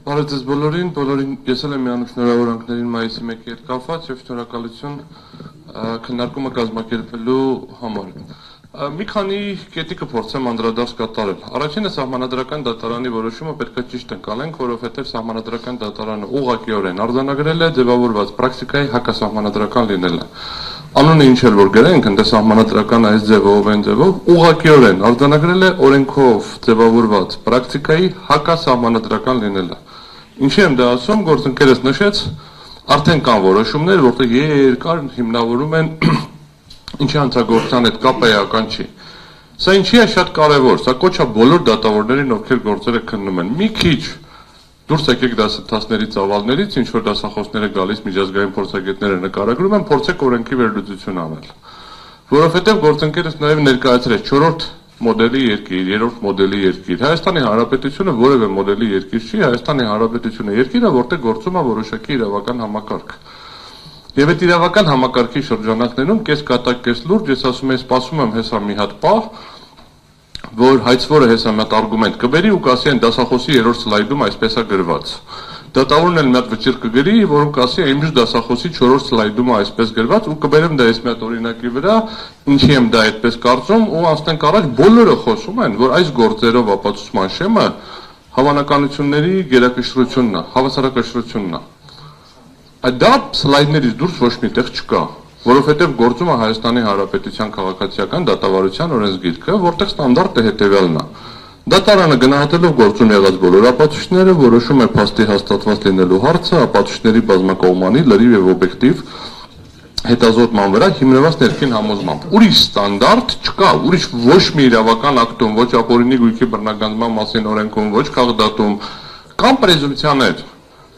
Բարև ձեզ բոլորին ես էլ եմ միանում շնորհավորանքներին մայիսի 1-ի հետ կապված եւ շնորհակալություն քննարկումը կազմակերպելու համար։ Մի քանի կետի կփորձեմ անդրադարձ կատարել։ Առաջինը սահմանադրական դատարանի որոշումը պետք է ճիշտ ընկալենք, որովհետեւ սահմանադրական դատարանը ուղղակիորեն արձանագրել է ձևավորված պրակտիկայի հակասահմանադրական լինելը։ Անունը ինչ էլ որ գրենք, ընդ սահմանադրական այս ձևով այն ձևով ուղղակիորեն արձանագրել է օրենքով ձևավորված պրակտիկայի հակասահմանադրական լինելը։ Ինչի եմ դա ասում, գործընկերս նշեց, արդեն կան որոշումներ, որտեղ երկար հիմնավորում են ինչի հանցագործության հետ կապը էական չի։ Սա ինչի է շատ կարևոր, սա կոչ է բոլոր դատավորներին, ովքեր գործերը քննում են։ Մի քիչ դուրս եկեք դասընթացների ծավալներից, ինչ որ դասախոսները գալիս միջազգային փորձագետները նկարագրում են, փորձեք օրենքի վերլուծություն անել։ Որովհետև գործընկերս նաև ներկայացրեց 4-րդ մոդելի երկիր, 3-րդ մոդելի երկիր։ Հայաստանի Հանրապետությունը որևէ մոդելի երկիր չի, Հայաստանի Հանրապետությունը երկիր է, որտեղ գործում է որոշակի իրավական համակարգ։ Եվ այդ իրավական համակարգի շրջանակներում կես կատակ, կես լուրջ, ես ասում եմ, սպասում եմ հեսա մի հատ պահ, որ հայցվորը հեսա մի հատ արգումենտ կբերի ու կասի այն դասախոսի 3-րդ սլայդում այսպես է գրված։ Դատավորն էլ մի հատ վճիռ կգրի, որում կասի այն մյուս դասախոսի 4-րդ սլայդում է այսպես գրված ու կբերեմ դա այս մի հատ օրինակի վրա, ինչի եմ դա այդպես կարծում ու անցնենք առաջ, բոլորը խոսում են, որ այս գործերով ապացուցման շեմը հավանականությունների գերակշռությունն է, հավասարակշռությունն է։ Դա սլայդներից դուրս ոչ մի տեղ չկա, որովհետև գործում է Հայաստանի Հանրապետության քաղաքացիական դատավարության օրենսգիրքը, որտեղ ստանդարտը հետևյալն է։ Դատարանը գնահատելով գործում եղած բոլոր ապացույցները, որոշում է փաստի հաստատված լինելու հարցը ապացույցների բազմակողմանի, լրիվ եւ օբյեկտիվ հետազոտման վրա հիմնված ներքին համոզմամբ։ Ուրիշ ստանդարտ չկա, ուրիշ ոչ մի իրավական ակտում, ոչ ապօրինի գույքի բռնագանձման մասին օրենքում, ոչ քաղաքդատում կան պրեզումպցիաներ,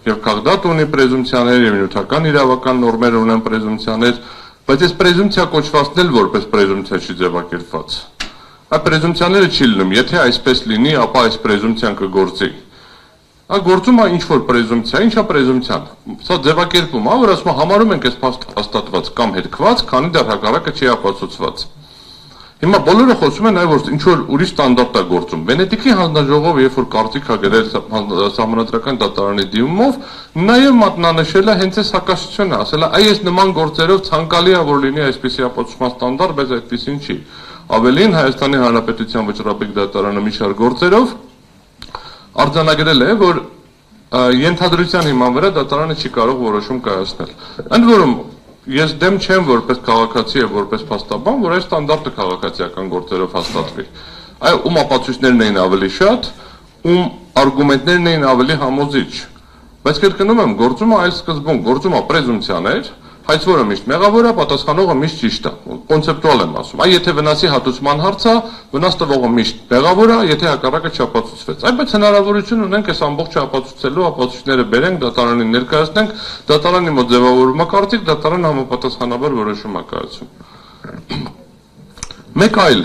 եւ քաղաքդատը ունի պրեզումպցիաներ, եւ նյութական իրավական նորմեր ունեն պրեզումպցիաներ, բայց այս պրեզումպցիա կոչվածն էլ որպես պրեզումպցիա չի ձևակերպված։ Այդ պրեզումպցիաները չի լինում, եթե այսպես լինի, ապա այս պրեզումպցիան կգործի։ Գործում է ինչ որ պրեզումպցիա, ինչա պրեզումպցիան։ Սա ձևակերպում է, որ ասում է համարում ենք այս փաստը հաստատված կամ հետքված, քանի դեռ հակառակը չի ապացուցված։ Հիմա բոլորը խոսում են այ որ ինչ որ ուրիշ ստանդարտ է գործում։ Վենետիկի հանձնաժողովը երբ որ կարծիք է գրել սահմանադրական դատարանի դիմումով, նաև մատնանշել է հենց այս հակասությունը, ասել է այ այս նման գործերով ցանկալի է որ լինի այսպիսի ապացուցման ստանդարտ, բայց այդպեսին չի։ Ավելին Հայաստանի Հանրապետության վճռաբեկ դատարանը մի շարք գործերով արձանագրել է, որ ենթադրության հիման վրա դատարանը չի կարող որոշում կայացնել։ Ընդ որում ես դեմ չեմ որպես քաղաքացի եւ որպես փաստաբան, որ այս ստանդարտը քաղաքացիական գործերով հաստատվի։ Այ ում ապացույցներն էին ավելի շատ, ում արգումենտներն էին ավելի համոզիչ։ Բայց կրկնում եմ, գործում է այս սկզբում, գործում է պրեզումպցիաներ, հայցվորը միշտ մեղավոր է, պատասխանողը միշտ ճիշտ է։ Կոնցեպտուալ եմ ասում։ Այ եթե վնասի հատուցման հարց է, վնաս տվողը միշտ մեղավոր է, եթե հակառակը չապացուցվեց։ Այ բայց հնարավորություն ունենք այս ամբողջը ապացուցելու, ապացույցները բերենք, դատարանին ներկայացնենք, դատարանի մոտ ձևավորում է կարծիք, դատարանը համապատասխանաբար որոշում է կայացում։ Մեկ այլ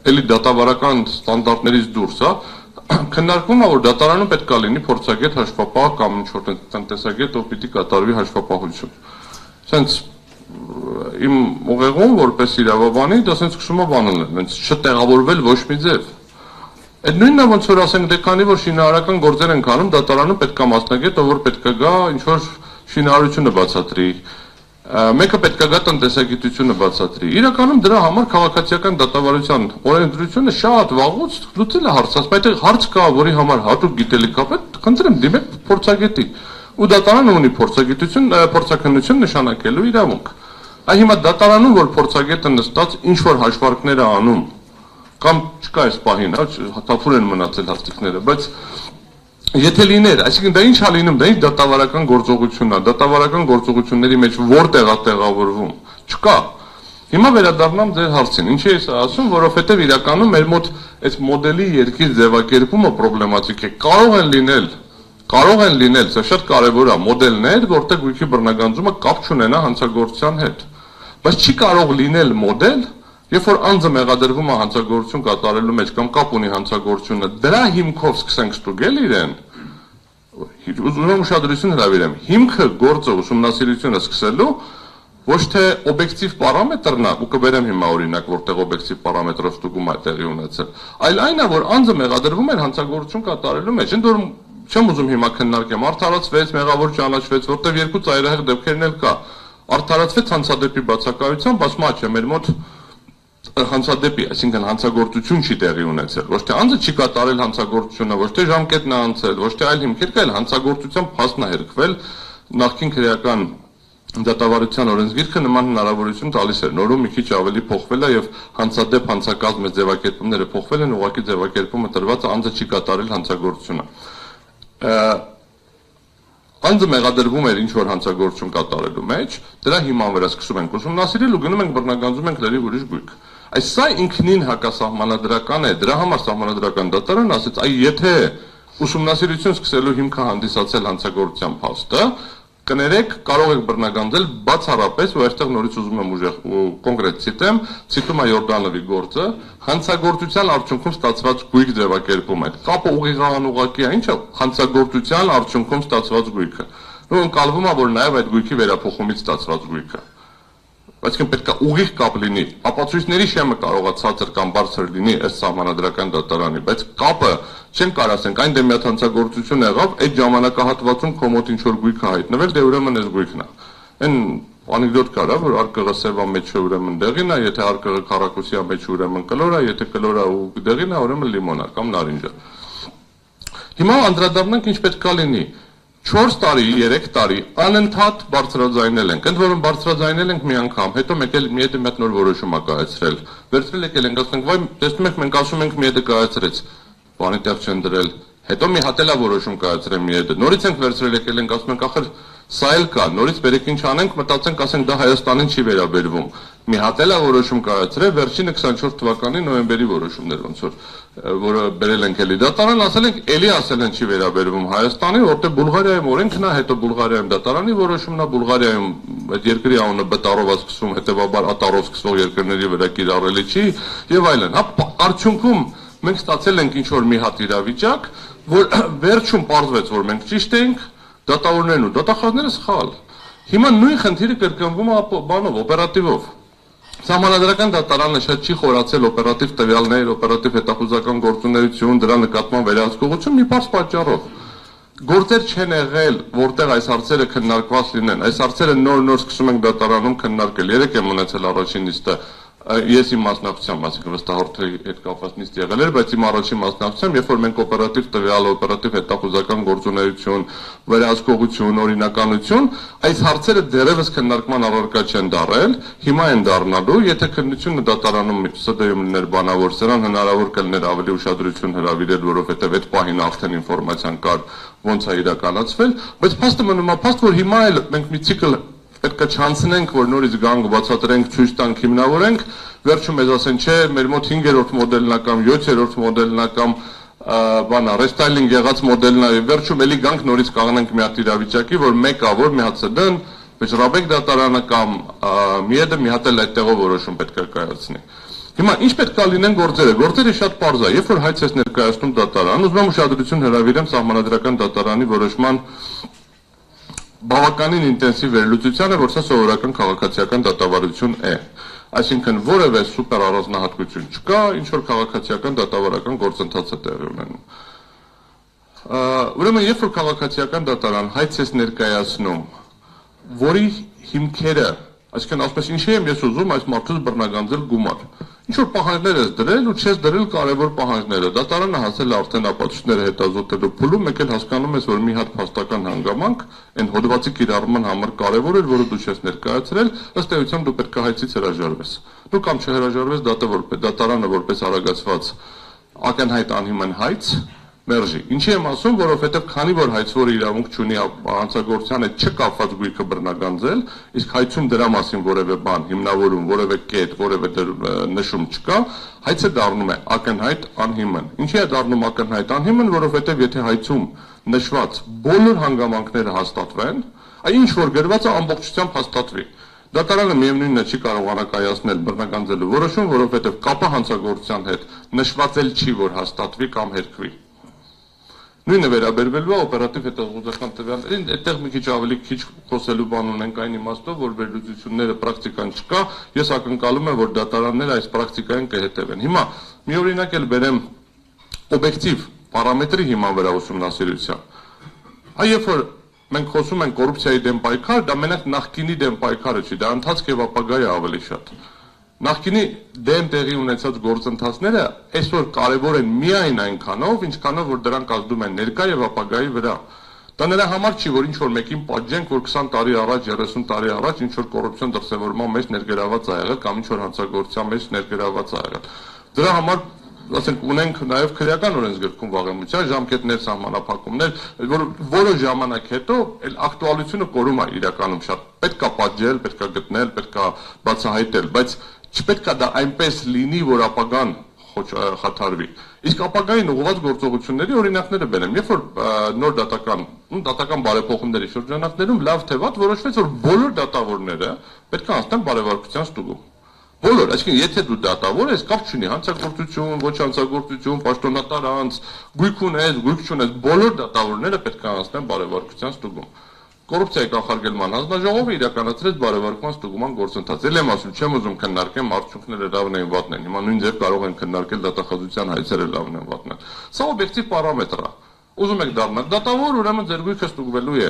էլի դատավարական ստանդարտներից դուրս է, քննարկվում է, որ դատարանում պետք է լինի փորձագետ հաշվապահ կամ ինչ որ տնտեսագետ, ով պիտի կատարվի հաշվապահություն։ Սենց իմ ուղեղում որպես իրավաբանի դա սենց սկսում է բանել, հենց չտեղավորվել ոչ մի ձև։ Այդ նույնն է ոնց որ ասենք դե քանի որ շինարարական գործեր են անում, դատարանում պետք է մասնագետ, ով որ պետք է գա ինչ որ շինարարությունը բացատրի, մեկը պետք է գա տնտեսագիտությունը բացատրի։ Իրականում դրա համար քաղաքացիական դատավարության օրենսդրությունը շատ վաղուց լուծել է հարցը, բայց այդտեղ հարց կա, որի համար հատուկ գիտելիք կա, խնդրեմ դիմեք փորձագետի։ Ու դատարանը ունի փորձաքննություն նշանակելու իրավունք։ Այ հիմա դատարանում որ փորձագետը նստած ինչ որ հաշվարկներ է անում, կամ չկա այս պահին, հատափուր են մնացել հաստիկները, բայց եթե լիներ, այսինքն դա ինչ է լինում, դա ինչ դատավարական գործողությունն է, դատավարական գործողությունների մեջ որտեղ է տեղավորվում, չկա։ Հիմա վերադառնամ ձեր հարցին, ինչի է սա ասում, որովհետև իրականում մեր մոտ այս մոդելի երկիր ձևակերպումը պրոբլեմատիկ է, կարող են լինել, սա շատ կարևոր է, մոդելներ, որտեղ գույքի բռնագանձումը կապ չունենա հանցագործության հետ, բայց չի կարող լինել մոդել, երբ որ անձը մեղադրվում է հանցագործություն կատարելու մեջ կամ կապ ունի հանցագործությունը, դրա հիմքով սկսենք ստուգել իրեն, ուզում ուշադրություն հրավիրեմ, հիմքը գործը ուսումնասիրությունը սկսելու ոչ թե օբյեկտիվ պարամետրն է, ու կբերեմ հիմա օրինակ, որտեղ օբյեկտիվ պարամետրով ստուգում է տեղի ունեցել, այլ այն է, որ անձը մեղադրվում է հանցագործություն կատարելու մեջ, ընդ որում Չեմ ուզում հիմա քննարկեմ, արդարացվեց, մեղավոր ճանաչվեց, որտեղ երկու ծայրահեղ դեպքերն էլ կա։ Արդարացվեց հանցադեպի բացակայությամբ, ասում եմ, մեր մոտ հանցադեպի, այսինքն հանցագործություն չի տեղի ունեցել, ոչ թե անձը չի կատարել հանցագործությունը, ոչ թե ժամկետն է անցել, ոչ թե այլ հիմքեր կա, այլ հանցագործության փաստն է հերքվել, նախկին քրեական դատավարության օրենսգիրքը նման հնարավորություն տալիս էր, նորում մի քիչ ավելի փոխվել է եւ հանցադեպ հանցակազմ ձևակերպումները փոխվել են, ուղղակի ձևակերպումը տրված է անձը չի կատարել հանցագործությունը։ Անձը մեղադրվում էր ինչ-որ հանցագործություն կատարելու մեջ, դրա հիման վրա սկսում ենք ուսումնասիրել ու գնում ենք բռնագանձում ենք լրիվ ուրիշ գույք։ Այս սա ինքնին հակասահմանադրական է, դրա համար սահմանադրական դատարանը ասեց, այ եթե ուսումնասիրություն սկսելու հիմքը հանդիսացել հանցագործության փաստը, կներեք, կարող եք բռնագանձել բացառապես, ու այստեղ նորից ուզում եմ ուժեղ կոնկրետ ցիտում է Յորդանովի գործը, հանցագործության արդյունքում ստացված գույք ձևակերպում է։ Կապը ուղիղ անուղղակի է, ինչ է հանցագործության արդյունքում ստացված գույքը։ Ու ընկալվում է, որ նաև այդ գույքի վերափոխումից ստացված գույքը։ Բայց պետք է ուղիղ կապ լինի։ Ապացույցների շեմը կարող է ցածր կամ բարձր լինի ըստ սահմանադրական դատարանի, բայց կապը չեն կարող ասենք այն դեմ հանցագործություն եղավ, այդ ժամանակահատվածում քո մոտ ինչ որ գույք է հայտնվել, դե ուրեմն այս գույքն է։ Այն անեկդոտ կար, որ արկղը սևա մեջ է, ուրեմն դեղին է, եթե արկղը քառակուսի մեջ ուրեմն կլոր է, եթե կլոր է ու դեղին է, ուրեմն լիմոն է կամ նարինջ է։ Հիմա անդրադառնանք ինչ պետք է լինի։ 4 տարի, 3 տարի անընդհատ բարձրաձայնել ենք, ընդ որում բարձրաձայնել ենք մի անգամ, հետո մեկ էլ մի հետ նոր որոշում ա կայացրել։ Վերցրել եկել ենք, ասենք, վայ, տեսնում եք, մենք ասում ենք մի հետ կայացրեց, բանի տեղ չեն դրել, հետո մի հատ էլ ա որոշում կայացրել մի հետ, նորից ենք վերցրել եկել ենք, ասում ենք, ախր սա էլ կա, նորից բերեք ինչ անենք, մտածենք, ասենք, դա Հայաստանին չի վերաբերվում։ Մի հատ էլ ա որոշում կայացրել, վերջինը 24 թվականի նոյեմբերի որոշումներ ոնց որը բերել ենք էլի դատարան, ասել ենք էլի ասել են չի վերաբերվում Հայաստանի, որտեղ Բուլղարիայում օրենքն է, հետո Բուլղարիայում դատարանի որոշումն է, Բուլղարիայում այդ երկրի անունը բտարով է սկսվում, հետեւաբար ատարով սկսող երկրների վրա կիրառելի չի եւ այլն։ Հա արդյունքում մենք ստացել ենք ինչ որ մի հատ իրավիճակ, որ վերջում պարզվեց, որ մենք ճիշտ ենք, դատավորներն ու դատախազները սխալ։ Հիմա նույն խնդիրը կրկնվում է բանով, օպերատիվով։ Սահմանադրական դատարանը շատ չի խորացել օպերատիվ տվյալներ, օպերատիվ հետախուզական գործունեություն, դրա նկատմամբ վերահսկողություն մի բարձ պատճառով։ Գործեր չեն եղել, որտեղ այս հարցերը քննարկված լինեն։ Այս հարցերը նոր-նոր սկսում ենք դատարանում քննարկել։ Երեք եմ ունեցել առաջին նիստը, ես իմ մասնակցությամբ, այսինքն վստահորդի հետ կապված նիստ եղել էր, բայց իմ առաջին մասնակցությամբ, երբ որ մենք օպերատիվ տվյալ, օպերատիվ հետախուզական գործունեություն, վերահսկողություն, օրինականություն, այս հարցերը դեռևս քննարկման առարկա չեն դարել, հիմա են դառնալու, եթե քննությունը դատարանում ՍԴ-ում լիներ բանավոր, սրան հնարավոր կլիներ ավելի ուշադրություն հրավիրել, որովհետև այդ պահին արդեն ինֆորմացիան կար, ոնց է իրականացվել, բայց փաստը մնում է փաստ, որ հիմա էլ մենք մի ցիկլ պետք է չանցնենք, որ նորից գանք բացատրենք, ցույց տանք, հիմնավորենք, վերջում մեզ ասեն, չէ, մեր մոտ 5-րդ մոդելն է կամ 7-րդ մոդելն է կամ բանա, ռեստայլինգ եղած մոդելն է, վերջում էլի գանք նորից կանգնենք մի հատ իրավիճակի, որ մեկը, որ մի հատ ՍԴ-ն, Բեժրաբեկ դատարանը կամ միեդը մի հատ էլ այդտեղով որոշում պետք է կայացնի։ Հիմա ինչ պետք է լինեն գործերը։ Գործերը շատ պարզ է, երբ որ հայց ես ներկայացնում դատարան, ուզում եմ ուշադրություն հրավիրեմ սահմանադրական դատարանի որոշման բավականին ինտենսիվ վերլուծությանը, որ սա սովորական քաղաքացիական դատավարություն է։ Այսինքն որևէ սուպեր առանձնահատկություն չկա, ինչ որ քաղաքացիական դատավարական գործընթաց է տեղի ունենում։ Ուրեմն երբ որ քաղաքացիական դատարան հայց ես ներկայացնում, որի հիմքերը, այսինքն ասում ես ինչի եմ ես ուզում այս մարդուց բռնագանձել գումար։ Ինչ որ պահանջներ ես դրել ու չես դրել կարևոր պահանջները։ Դատարանը հասել է արդեն ապացույցները հետազոտելու փուլում, մեկ էլ հասկանում ես, որ մի հատ փաստական հանգամանք այն հոդվածի կիրառման համար կարևոր էր, որը դու չես ներկայացրել, ըստ էության դու պետք է հայցից հրաժարվես։ Դու կամ չհրաժարվես, դատարանը որպես արագացված ակնհայտ անհիմն հայց մերժի։ Ինչի եմ ասում, որովհետև քանի որ հայցվորը իրավունք չունի հանցագործության հետ չկապված գույքը բռնագանձել, իսկ հայցում դրա մասին որևէ բան, հիմնավորում, որևէ կետ, որևէ նշում չկա, հայցը դառնում է ակնհայտ անհիմն։ Ինչի է դառնում ակնհայտ անհիմն, որովհետև եթե հայցում նշված բոլոր հանգամանքները հաստատվեն, այ ինչ որ գրված է ամբողջությամբ հաստատվի։ Դատարանը միևնույնն է չի կարողանա կայացնել բռնագանձելու որոշում, որովհետև կապը հանցագործության հետ նշված էլ չի, որ հաստատվի կամ հերքվի։ Նույնը վերաբերվելու է օպերատիվ հետազոտական տվյալներին, այդտեղ մի քիչ ավելի քիչ խոսելու բան ունենք այն իմաստով, որ վերլուծությունները պրակտիկան չկա, ես ակնկալում եմ, որ դատարանները այս պրակտիկային կհետևեն։ Հիմա մի օրինակ էլ բերեմ օբյեկտիվ պարամետրի հիման վրա ուսումնասիրության։ Երբ որ մենք խոսում ենք կոռուպցիայի դեմ պայքար, դա մենակ նախկինի դեմ պայքարը չի, դա ընթացք եւ ապագայի ավելի շատ։ Նախկինի դեմ տեղի ունեցած գործընթացները այսօր կարևոր են միայն այնքանով, ինչքանով որ դրանք ազդում են ներկա եւ ապագայի վրա։ Դա նրա համար չի, որ ինչ որ մեկին պատժենք, որ 20 տարի առաջ, 30 տարի առաջ ինչ որ կոռուպցիոն դրսևորման մեջ ներգրաված ա եղել կամ ինչ որ հանցագործության մեջ ներգրաված ա եղել։ Դրա համար ասենք ունենք նաև քրեական օրենսգրքում վաղեմության ժամկետներ, սահմանափակումներ, որ որոշ ժամանակ հետո այլ ակտուալությունը կորում է իրականում շատ։ Պետք է պատժել, պետք է գտնել, պետք է բացահայտել, բայց չպետք է դա այնպես լինի, որ ապագան խաթարվի։ Իսկ ապագային ուղղված գործողությունների օրինակները բերեմ, երբ որ նոր դատական բարեփոխումների շրջանակներում լավ թե վատ որոշվեց, որ բոլոր դատավորները պետք է անցնեն բարեվարկության ստուգում։ Բոլոր, այսինքն եթե դու դատավոր ես, կապ չունի հանցագործություն, ոչ հանցագործություն, պաշտոնատար անձ, գույք ունես, գույք չունես, բոլոր դատավորները պետք է անցնեն բարեվարկության ստուգում։ Կոռուպցիայի կանխարգելման հանձնաժողովը իրականացրեց բարեվարկման ստուգման գործընթաց։ Էլ եմ ասում, չեմ ուզում քննարկեմ արդյունքները լավն են վատն են։ Հիմա նույն ձև կարող են քննարկել դատախազության հայցերը լավն են վատն են։ Սա օբյեկտիվ պարամետր է։ Ուզում եք դառնալ դատավոր, ուրեմն ձեր գույքը ստուգվելու է։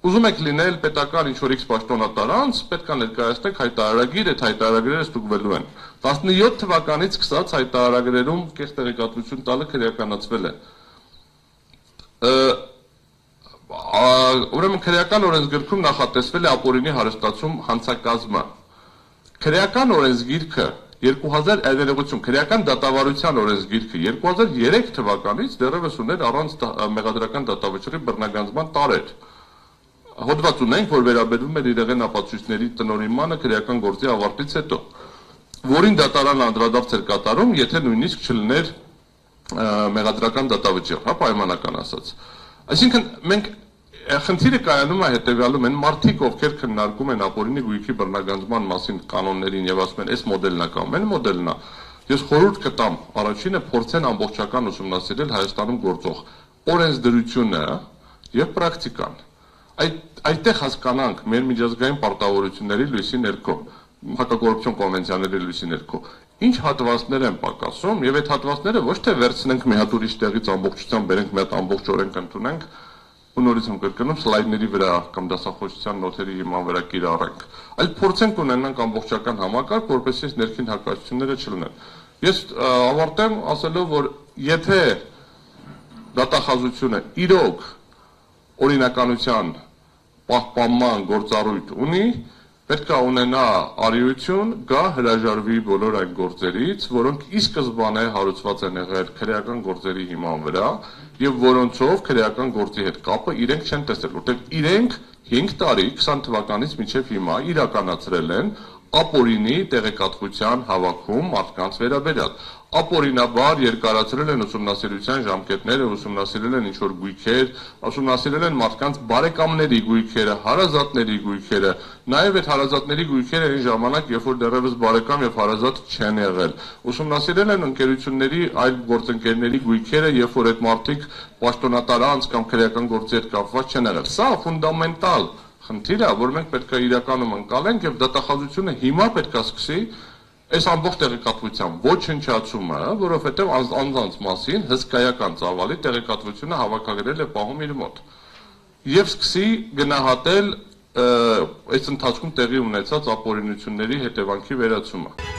Ուզում եք լինել պետական ինչ-որ X պաշտոնատար անձ, պետք է ներկայացնեք հայտարարագիր, այդ հայտարարագրերը ստուգվելու են։ 17 թվականից սկսած հայտարարագրերում կեղծ տեղեկատվություն տալը քրեականացվել է։ Ուրեմն քրեական օրենսգրքում նախատեսվել է ապօրինի հարստացում հանցակազմը։ Քրեական օրենսգիրքը 2000 քրեական դատավարության օրենսգիրքը 2003 թվականից դեռևս ուներ առանց մեղադրական դատավճռի բռնագանձման տարեր։ Հոդված ունենք, որ վերաբերում էր իրեղեն ապացույցների տնօրինմանը քրեական գործի ավարտից հետո, որին դատարանը անդրադարձ էր կատարում, եթե նույնիսկ չլիներ մեղադրական դատավճիռ, հա, պայմանական ասած։ Այսինքն մենք խնդիրը կայանում է հետևյալում են մարդիկ, ովքեր քննարկում են ապօրինի գույքի բռնագանձման մասին կանոններին եւ ասում են, այս մոդելն է կամ այն մոդելն է, ես խորհուրդ կտամ առաջինը փորձեն ամբողջական ուսումնասիրել Հայաստանում գործող օրենսդրությունը եւ պրակտիկան։ Այդտեղ հասկանանք մեր միջազգային պարտավորությունների լույսի ներքո, հակակոռուպցիոն կոնվենցիաների լույսի ներքո, ինչ հատվածներ են պակասում եւ այդ հատվածները ոչ թե վերցնենք մի հատ ուրիշ տեղից ամբողջությամբ բերենք, մի հատ ամբողջ օրենք ընդունենք, ու նորից եմ կրկնում սլայդների վրա կամ դասախոսության նոթերի հիման վրա կիրառենք, այլ փորձենք ունենանք ամբողջական համակարգ, որպեսզի ներքին հակասությունները չլինեն։ Ես ավարտեմ ասելով, որ եթե դատախազությունը իրոք օրինականության պահպանման գործառույթ ունի, պետք է ունենա արիություն, գա հրաժարվի բոլոր այն գործերից, որոնք ի սկզբանե հարուցված են եղել քրեական գործերի հիման վրա եւ որոնցով քրեական գործի հետ կապը իրենք չեն տեսել, որտեղ իրենք 5 տարի 20 թվականից մինչև հիմա իրականացրել են ապօրինի տեղեկատվության հավաքում մարդկանց վերաբերյալ։ Ապօրինաբար երկարացրել են ուսումնասիրության ժամկետները, ուսումնասիրել են ինչ-որ գույքեր, ուսումնասիրել են մարդկանց բարեկամների գույքերը, հարազատների գույքերը, նաև այդ հարազատների գույքերը այն ժամանակ, երբ որ դեռևս բարեկամ եւ հարազատ չեն եղել։ Ուսումնասիրել են ընկերությունների այլ գործընկերների գույքերը, երբ որ այդ մարդիկ պաշտոնատար անձ կամ քրեական գործի հետ կապված չեն եղել։ Սա ֆունդամենտալ խնդիր է, որ մենք պետք է իրականում ընկալենք եւ դատախազությունը հիմա պետք է սկսի այս ամբողջ տեղեկատվության ոչնչացումը, որովհետեւ անձանց մասին հսկայական ծավալի տեղեկատվությունը հավաքագրել է պահում իր մոտ եւ սկսի գնահատել այս ընթացքում տեղի ունեցած ապօրինությունների հետևանքի վերացումը։